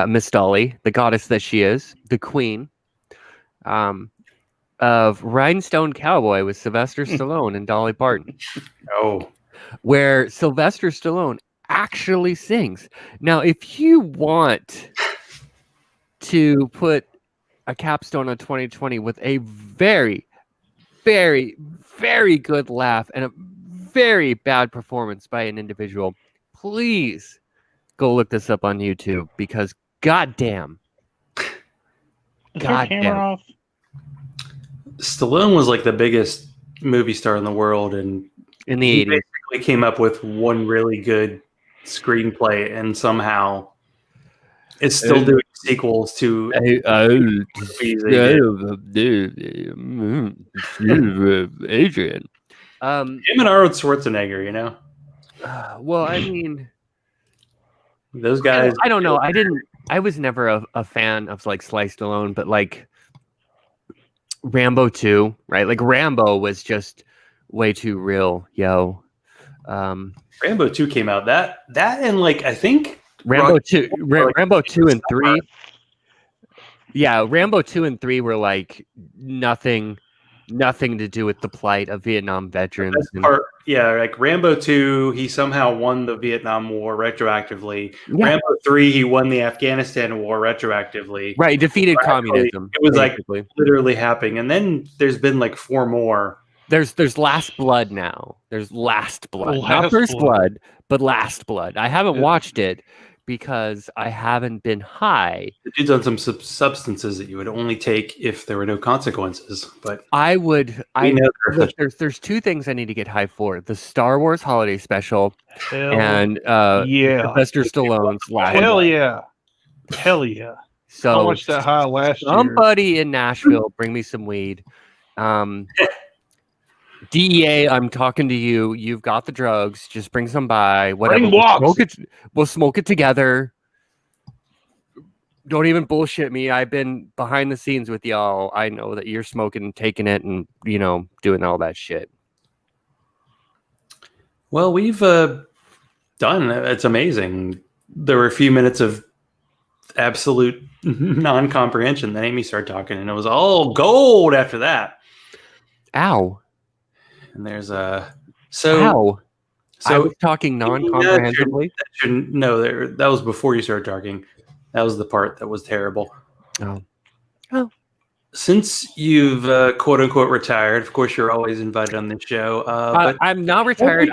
Miss Dolly, the goddess that she is, the queen, of Rhinestone Cowboy with Sylvester Stallone and Dolly Parton. Oh, where Sylvester Stallone actually sings. Now, if you want to put a capstone on 2020 with a very, very, very good laugh and a very bad performance by an individual, please go look this up on YouTube because goddamn. Is your camera off? Stallone was like the biggest movie star in the world, and in the he 80s. basically came up with one really good screenplay, and somehow it's still doing sequels to movies they did. Adrian. Him and Arnold Schwarzenegger, you know, Well, I mean, those guys. I don't know. I was never a fan of like Sly Stallone, but like Rambo 2, right? Like Rambo was just way too real, yo. Rambo 2 came out. That and like I think Rambo 2 and 3. Yeah, Rambo 2 and 3 were like nothing to do with the plight of Vietnam veterans. Like Rambo 2, he somehow won the Vietnam War retroactively. Yeah. Rambo 3, he won the Afghanistan War retroactively. Right, defeated communism. It was basically. Like literally happening. And then there's been like 4 more. There's Last Blood now. There's Last Blood. Not First Blood, but Last Blood. I haven't watched it because I haven't been high. The dude's on some substances that you would only take if there were no consequences. But there's 2 things I need to get high for: the Star Wars Holiday Special and Sylvester Stallone's Last Blood. Hell yeah! So I watched that high last year. Somebody in Nashville, bring me some weed. DEA, I'm talking to you. You've got the drugs. Just bring some by. Whatever. We'll smoke it together. Don't even bullshit me. I've been behind the scenes with y'all. I know that you're smoking and taking it and, doing all that shit. Well, we've done. It's amazing. There were a few minutes of absolute non-comprehension. Then Amy started talking, and it was all gold after that. Ow. And there's I was talking non-comprehensively. That was before you started talking. That was the part that was terrible. Oh. Since you've quote unquote retired, of course you're always invited on this show. But I'm not retired.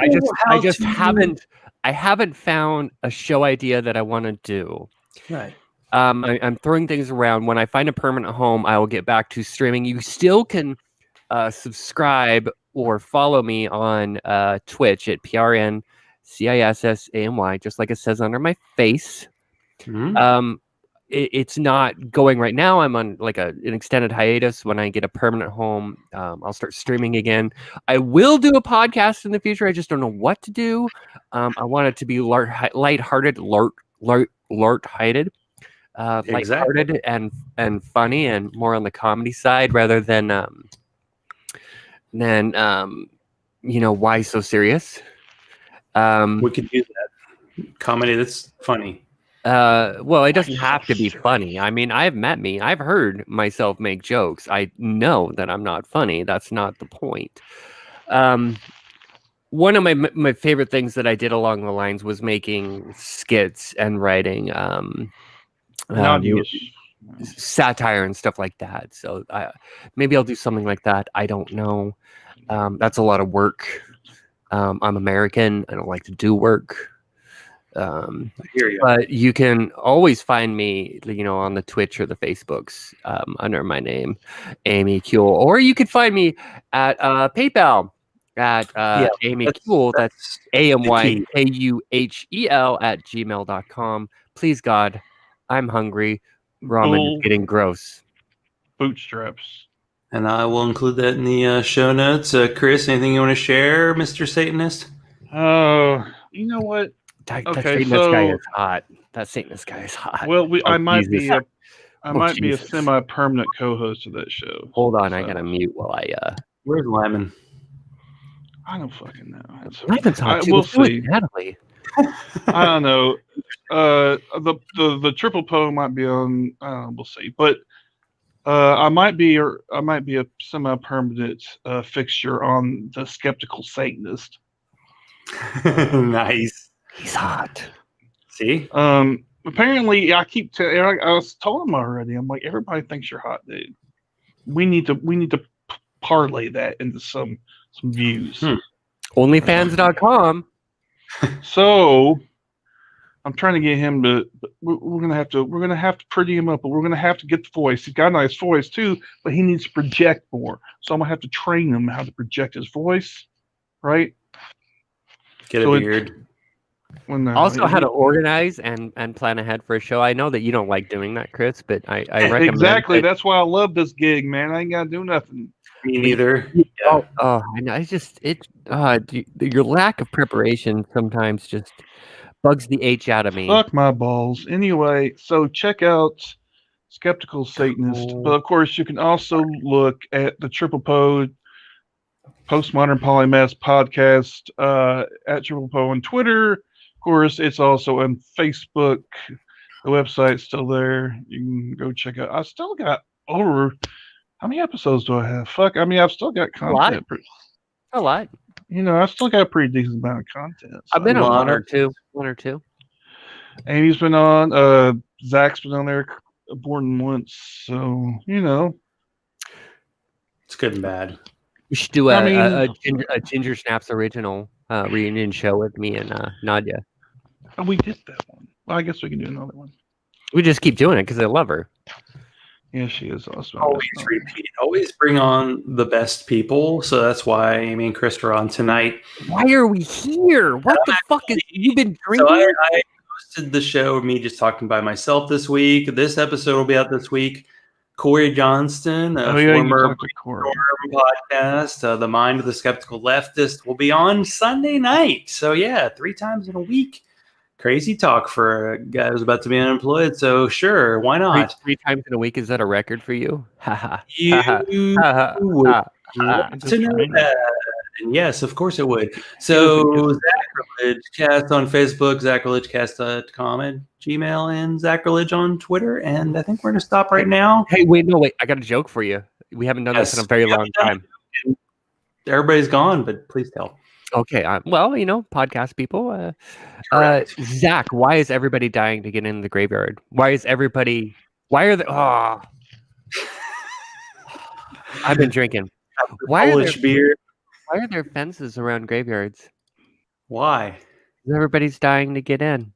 I haven't found a show idea that I want to do. Right. I'm throwing things around. When I find a permanent home, I will get back to streaming. You still can subscribe or follow me on Twitch at PRNCISSAMY, just like it says under my face. Mm-hmm. It's not going right now. I'm on like an extended hiatus. When I get a permanent home, I'll start streaming again. I will do a podcast in the future. I just don't know what to do. I want it to be lighthearted, lighthearted, and funny, and more on the comedy side rather than why so serious? We could use that comedy that's funny. Well, it doesn't have to be funny. I mean, I've heard myself make jokes. I know that I'm not funny. That's not the point. One of my favorite things that I did along the lines was making skits and writing satire and stuff like that. So maybe I'll do something like that. I don't know. That's a lot of work. I'm American. I don't like to do work. I hear you. But you can always find me, on the Twitch or the Facebooks under my name, Amy Kuehl, or you could find me at PayPal at Yeah, Amy that's- Kuhl. That's AMYKUHEL at gmail.com. Please, God, I'm hungry. Ramen is Bull getting gross. bootstraps. And I will include that in the show notes. Chris, anything you want to share, Mr. Satanist? Oh, you know what? That Okay, Satanist guy so is hot. That Satanist guy is hot. well, I might Jesus. be a Jesus. semi-permanent co-host of that show. Hold on, I So, gotta mute while I Where's Lyman? I don't fucking know. Lyman's hot too. We'll So is see. Natalie. I don't know. The triple po might be on. We'll see. But I might be a semi-permanent fixture on the Skeptical Satanist. Nice. He's hot. See? Apparently, I was told him already. I'm like, everybody thinks you're hot, dude. We need to parlay that into some views. Onlyfans.com. So I'm trying to get him to. We're gonna have to pretty him up, but we're gonna have to get the voice. He's got a nice voice too, but he needs to project more. So I'm gonna have to train him how to project his voice, right? Get a beard. Also, how to organize and plan ahead for a show. I know that you don't like doing that, Chris, but I recommend exactly. it. That's why I love this gig, man. I ain't gotta do nothing. Me neither. Oh, I know. Your lack of preparation sometimes just bugs the H out of me. Fuck my balls. Anyway, so check out Skeptical Satanist. Oh. But of course, you can also look at the Triple Po Postmodern Polymath podcast at Triple Po on Twitter. Of course, it's also on Facebook. The website's still there. You can go check out. I still got over. How many episodes do I have? Fuck. I mean, I've still got content. A lot. You know, I've still got a pretty decent amount of content. So. I've been on one or two. Amy's been on. Zach's been on there more than once. So, you know. It's good and bad. We should do a Ginger Snaps original reunion show with me and Nadia. Oh, we did that one. Well, I guess we can do another one. We just keep doing it because I love her. Yeah, she is awesome. Always repeat. Always bring on the best people. So that's why Amy and Chris are on tonight. Why are we here? What the fuck is you been drinking? So I hosted the show, me just talking by myself this week. This episode will be out this week. Corey Johnston, former podcast, The Mind of the Skeptical Leftist, will be on Sunday night. So yeah, 3 times in a week. Crazy talk for a guy who's about to be unemployed. So sure, why not? 3 times in a week, is that a record for you? You would love to know that. And yes, of course it would. So Zachrilege Cast on Facebook, ZachrilegeCast.com at Gmail, and Zachrilege on Twitter. And I think we're going to stop right now. Hey, wait. I got a joke for you. We haven't done this in a very long time. Everybody's gone, but please tell. Okay. Well, you know, podcast people. Zach, why is everybody dying to get in the graveyard? Why are they? Oh, I've been drinking. Why are there fences around graveyards? Why? Everybody's dying to get in.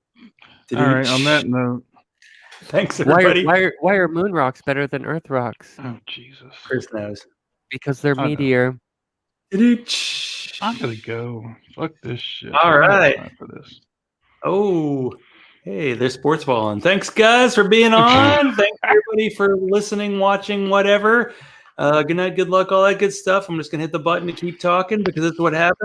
All right. On that note, thanks everybody. Why are moon rocks better than earth rocks? Oh Jesus! Chris knows. Because they're meteor. I'm gonna go. Fuck this shit. All right. For this. Oh, hey, there's sports ball on. Thanks, guys, for being on. Thanks everybody for listening, watching, whatever. Good night, good luck, all that good stuff. I'm just gonna hit the button to keep talking because that's what happens.